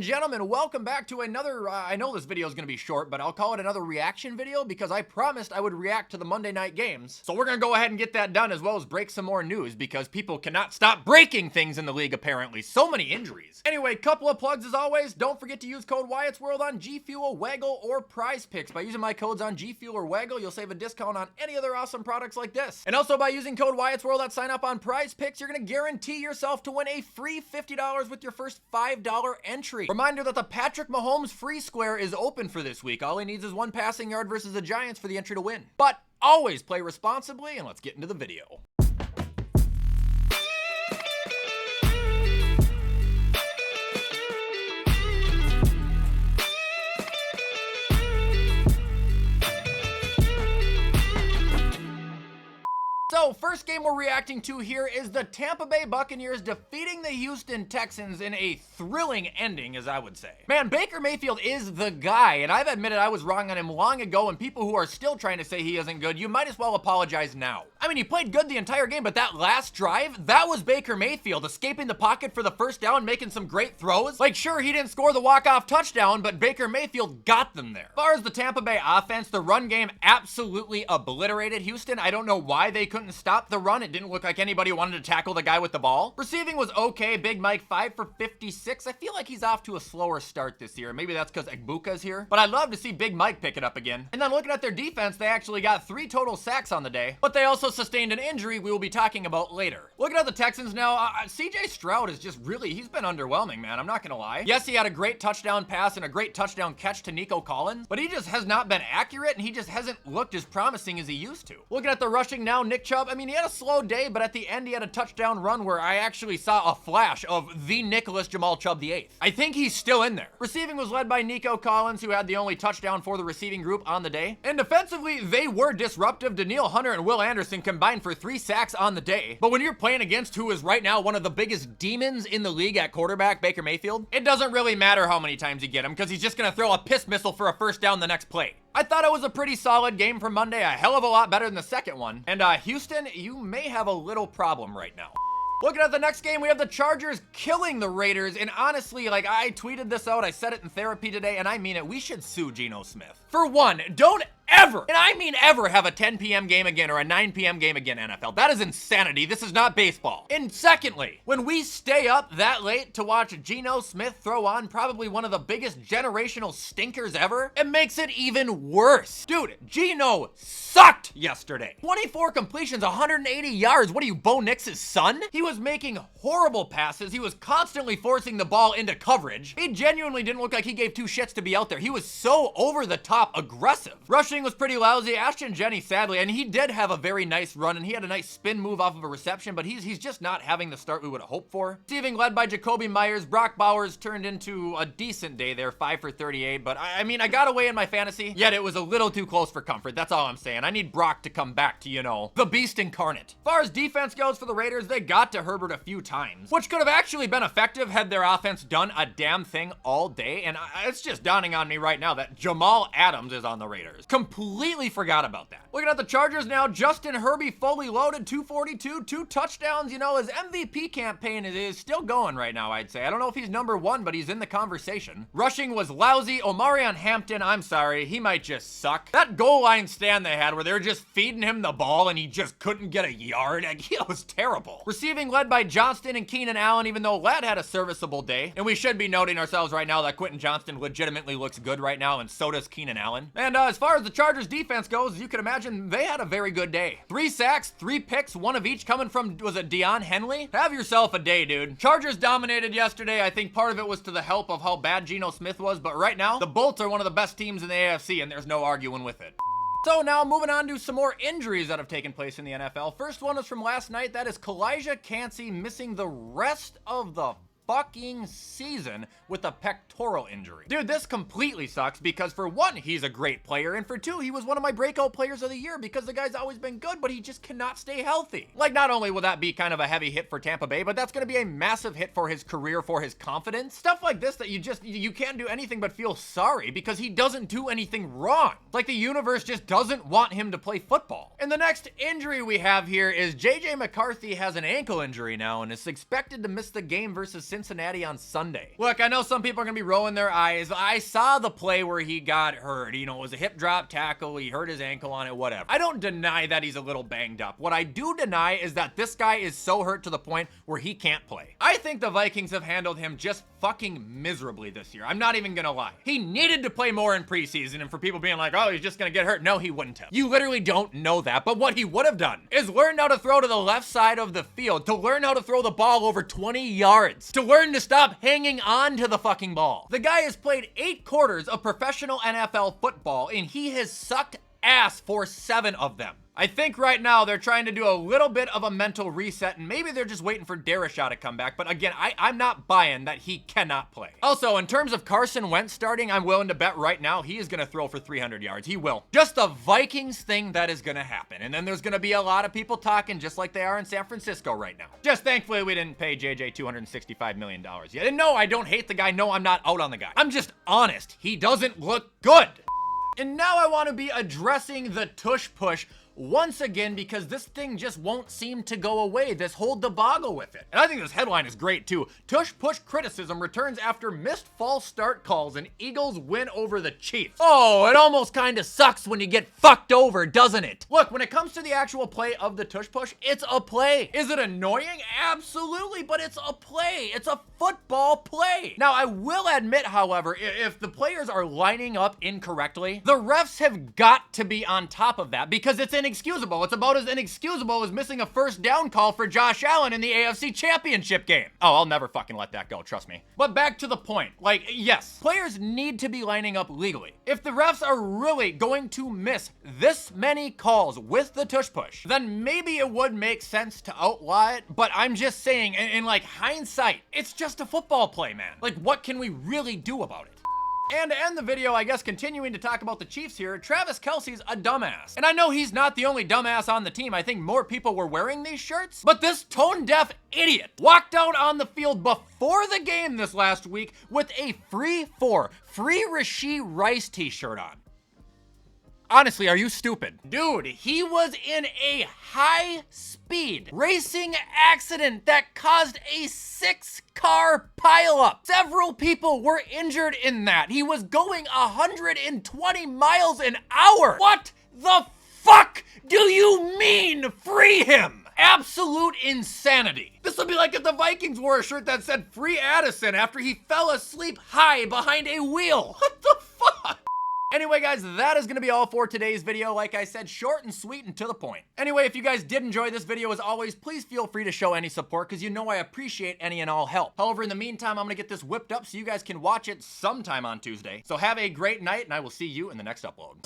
and gentlemen, welcome back to another, I know this video is going to be short, but I'll call it another reaction video because I promised I would react to the Monday night games. So we're going to go ahead and get that done as well as break some more news because people cannot stop breaking things in the league apparently. So many injuries. Anyway, couple of plugs as always. Don't forget to use code WyattzWorld on G Fuel, Waggle, or Prize Picks. By using my codes on G Fuel or Waggle, you'll save a discount on any other awesome products like this. And also by using code WyattzWorld at sign up on Prize Picks, you're going to guarantee yourself to win a free $50 with your first $5 entry. Reminder that the Patrick Mahomes free square is open for this week. All he needs is one passing yard versus the Giants for the entry to win. But always play responsibly, and let's get into the video. So, first game we're reacting to here is the Tampa Bay Buccaneers defeating the Houston Texans in a thrilling ending, as I would say. Man, Baker Mayfield is the guy, and I've admitted I was wrong on him long ago, and people who are still trying to say he isn't good, you might as well apologize now. I mean, he played good the entire game, but that last drive, that was Baker Mayfield escaping the pocket for the first down, making some great throws. Like, sure, he didn't score the walk-off touchdown, but Baker Mayfield got them there. As far as the Tampa Bay offense, the run game absolutely obliterated Houston. I don't know why they couldn't stop the run. It didn't look like anybody wanted to tackle the guy with the ball. Receiving was okay. Big Mike 5 for 56. I feel like he's off to a slower start this year. Maybe that's because Egbuka's here, but I'd love to see Big Mike pick it up again. And then looking at their defense, they actually got 3 total sacks on the day, but they also sustained an injury we will be talking about later. Looking at the Texans now, CJ Stroud is just really, he's been underwhelming, man. I'm not gonna lie. Yes, he had a great touchdown pass and a great touchdown catch to Nico Collins, but he just has not been accurate and he just hasn't looked as promising as he used to. Looking at the rushing now, Nick Chubb, I mean, he had a slow day, but at the end he had a touchdown run where I actually saw a flash of the Nicholas Jamal Chubb VIII. I think he's still in there. Receiving was led by Nico Collins, who had the only touchdown for the receiving group on the day. And defensively, they were disruptive. Danielle Hunter and Will Anderson combined for 3 sacks on the day. But when you're playing against who is right now one of the biggest demons in the league at quarterback, Baker Mayfield, it doesn't really matter how many times you get him because he's just going to throw a piss missile for a first down the next play. I thought it was a pretty solid game from Monday, a hell of a lot better than the second one. And Houston, you may have a little problem right now. Looking at the next game, we have the Chargers killing the Raiders, and honestly, like, I tweeted this out, I said it in therapy today, and I mean it, we should sue Geno Smith. For one, don't ever, and I mean ever, have a 10 p.m. game again or a 9 p.m. game again, NFL. That is insanity. This is not baseball. And secondly, when we stay up that late to watch Geno Smith throw on probably one of the biggest generational stinkers ever, it makes it even worse. Dude, Geno sucked yesterday. 24 completions, 180 yards. What are you, Bo Nix's son? He was making horrible passes. He was constantly forcing the ball into coverage. He genuinely didn't look like he gave 2 shits to be out there. He was so over the top aggressive. Rushing was pretty lousy. Ashton Jenney, sadly, and he did have a very nice run, and he had a nice spin move off of a reception, but he's just not having the start we would have hoped for. Receiving led by Jacoby Myers. Brock Bowers turned into a decent day there, 5 for 38, but I mean, I got away in my fantasy, yet it was a little too close for comfort. That's all I'm saying. I need Brock to come back to, you know, the beast incarnate. As far as defense goes for the Raiders, they got to Herbert a few times, which could have actually been effective had their offense done a damn thing all day, and it's just dawning on me right now that Jamal Adams is on the Raiders. Completely forgot about that. Looking at the Chargers now, Justin Herbie fully loaded, 242, 2 touchdowns. You know, his MVP campaign is still going right now, I'd say. I don't know if he's number 1, but he's in the conversation. Rushing was lousy. Omarion Hampton, I'm sorry, he might just suck. That goal line stand they had where they were just feeding him the ball and he just couldn't get a yard, like, it was terrible. Receiving led by Johnston and Keenan Allen, even though Ladd had a serviceable day. And we should be noting ourselves right now that Quentin Johnston legitimately looks good right now, and so does Keenan Allen. And as far as the Chargers defense goes, you can imagine they had a very good day. 3 sacks, 3 picks, 1 of each coming from, was it Deion Henley? Have yourself a day, dude. Chargers dominated yesterday. I think part of it was to the help of how bad Geno Smith was, but right now, the Bolts are one of the best teams in the AFC, and there's no arguing with it. So now moving on to some more injuries that have taken place in the NFL. First one is from last night. That is Kalijah Cansey missing the rest of the fucking season with a pectoral injury. Dude, this completely sucks because for one, he's a great player, and for two, he was one of my breakout players of the year because the guy's always been good, but he just cannot stay healthy. Like, not only will that be kind of a heavy hit for Tampa Bay, but that's going to be a massive hit for his career, for his confidence. Stuff like this that you can't do anything but feel sorry because he doesn't do anything wrong. Like, the universe just doesn't want him to play football. And the next injury we have here is JJ McCarthy has an ankle injury now and is expected to miss the game versus Cincinnati on Sunday. Look, I know some people are gonna be rolling their eyes. I saw the play where he got hurt. You know, it was a hip drop tackle. He hurt his ankle on it, whatever. I don't deny that he's a little banged up. What I do deny is that this guy is so hurt to the point where he can't play. I think the Vikings have handled him just fucking miserably this year. I'm not even gonna lie. He needed to play more in preseason, and for people being like, oh, he's just gonna get hurt. No, he wouldn't have. You literally don't know that, but what he would have done is learn how to throw to the left side of the field, to learn how to throw the ball over 20 yards, to learn to stop hanging on to the fucking ball. The guy has played 8 quarters of professional NFL football, and he has sucked ass for 7 of them. I think right now they're trying to do a little bit of a mental reset, and maybe they're just waiting for Darashaw to come back. But again, I'm not buying that he cannot play. Also, in terms of Carson Wentz starting, I'm willing to bet right now he is going to throw for 300 yards. He will. Just the Vikings thing that is going to happen. And then there's going to be a lot of people talking just like they are in San Francisco right now. Just thankfully we didn't pay JJ $265 million yet. And no, I don't hate the guy. No, I'm not out on the guy. I'm just honest. He doesn't look good. And now I want to be addressing the tush push once again, because this thing just won't seem to go away, this whole debacle with it. And I think this headline is great too. Tush push criticism returns after missed false start calls and Eagles win over the Chiefs. Oh, it almost kind of sucks when you get fucked over, doesn't it? Look, when it comes to the actual play of the tush push, it's a play. Is it annoying? Absolutely, but it's a play. It's a football play. Now, I will admit, however, if the players are lining up incorrectly, the refs have got to be on top of that, because it's inexcusable. It's about as inexcusable as missing a first down call for Josh Allen in the AFC Championship game. Oh, I'll never fucking let that go, trust me. But back to the point. Like, yes, players need to be lining up legally. If the refs are really going to miss this many calls with the tush push, then maybe it would make sense to outlaw it, but I'm just saying, in like hindsight, it's just a football play, man. Like, what can we really do about it? And to end the video, I guess continuing to talk about the Chiefs here, Travis Kelce's a dumbass. And I know he's not the only dumbass on the team. I think more people were wearing these shirts. But this tone-deaf idiot walked out on the field before the game this last week with a free Rashee Rice t-shirt on. Honestly, are you stupid? Dude, he was in a high-speed racing accident that caused a 6-car pileup. Several people were injured in that. He was going 120 miles an hour. What the fuck do you mean free him? Absolute insanity. This would be like if the Vikings wore a shirt that said free Addison after he fell asleep high behind a wheel. What the fuck? Anyway, guys, that is going to be all for today's video. Like I said, short and sweet and to the point. Anyway, if you guys did enjoy this video, as always, please feel free to show any support, because you know I appreciate any and all help. However, in the meantime, I'm going to get this whipped up so you guys can watch it sometime on Tuesday. So have a great night, and I will see you in the next upload.